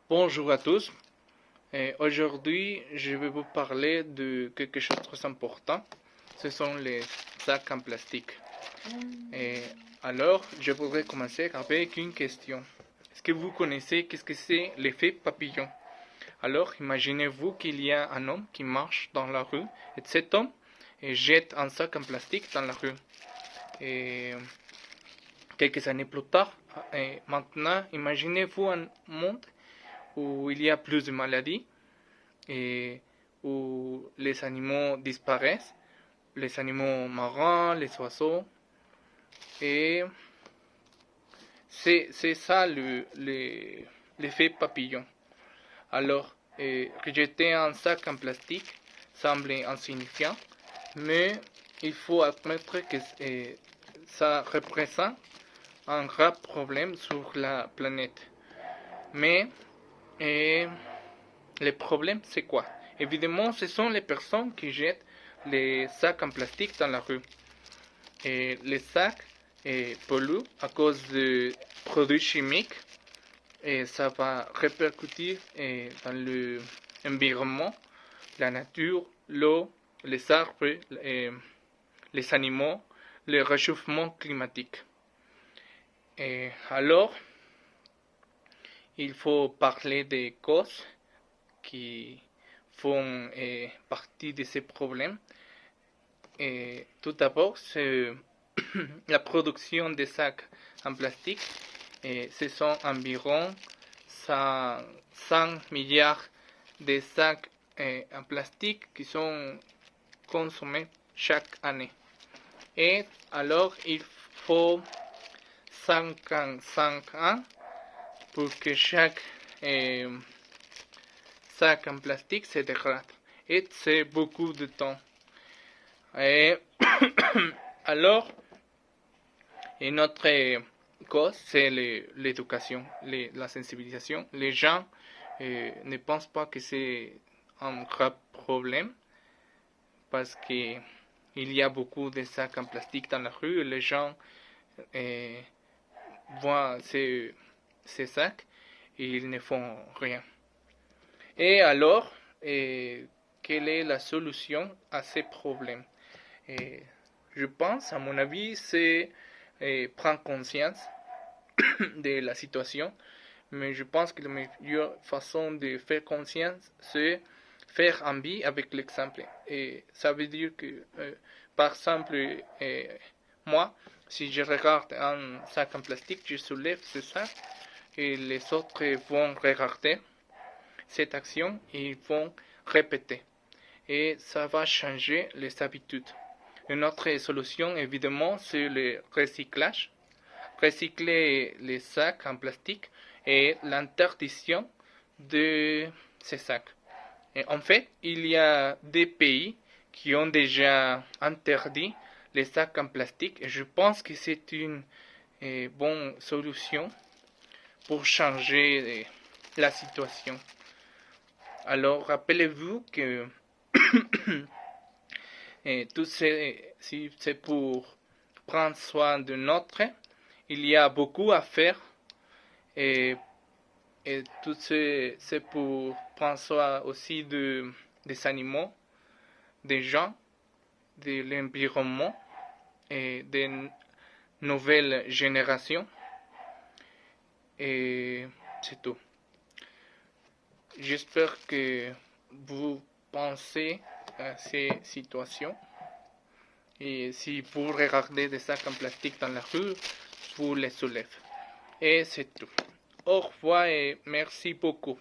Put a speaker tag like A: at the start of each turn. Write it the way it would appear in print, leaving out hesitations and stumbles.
A: Bonjour à tous. Aujourd'hui, je vais vous parler de quelque chose de très important. Ce sont les sacs en plastique. Et alors, je voudrais commencer avec une question. Est-ce que vous connaissez qu'est-ce que c'est l'effet papillon? Alors, imaginez-vous qu'il y a un homme qui marche dans la rue et cet homme jette un sac en plastique dans la rue. Et quelques années plus tard, maintenant, imaginez-vous un monde où il y a plus de maladies et où les animaux disparaissent, les animaux marins, les oiseaux. Et c'est ça l'effet papillon. Alors, rejeter un sac en plastique semble insignifiant, mais il faut admettre que ça représente un grave problème sur la planète. Mais le problème, c'est quoi? Évidemment, ce sont les personnes qui jettent les sacs en plastique dans la rue. Et les sacs polluent à cause de produits chimiques et ça va répercuter dans l'environnement, la nature, l'eau, les arbres, les animaux, le réchauffement climatique. Et alors, il faut parler des causes qui font partie de ces problèmes. Et tout d'abord, c'est la production des sacs en plastique. Et ce sont environ 100 milliards de sacs en plastique qui sont consommés chaque année. Et alors, il faut 55 ans pour que chaque sac en plastique se dégrade. Et c'est beaucoup de temps. Et alors, notre cause, c'est l'éducation, la sensibilisation. Les gens ne pensent pas que c'est un grave problème parce qu'il y a beaucoup de sacs en plastique dans la rue et les gens voient ces sacs et ils ne font rien. Et alors, quelle est la solution à ces problèmes? Je pense, à mon avis, c'est prendre conscience de la situation, mais je pense que la meilleure façon de faire conscience, c'est faire envie avec l'exemple. Et ça veut dire que, par exemple, moi, si je regarde un sac en plastique, je soulève ce sac et les autres vont regarder cette action et ils vont répéter. Et ça va changer les habitudes. Une autre solution, évidemment, c'est le recyclage. Recycler les sacs en plastique et l'interdiction de ces sacs. Et en fait, il y a des pays qui ont déjà interdit les sacs en plastique et je pense que c'est une bonne solution pour changer la situation. Alors, rappelez-vous que tout si c'est pour prendre soin de notre, il y a beaucoup à faire et tout c'est pour prendre soin aussi des animaux, des gens, de l'environnement et des nouvelles générations. Et c'est tout. J'espère que vous pensez à ces situations. Et si vous regardez des sacs en plastique dans la rue, vous les soulevez. Et c'est tout. Au revoir et merci beaucoup.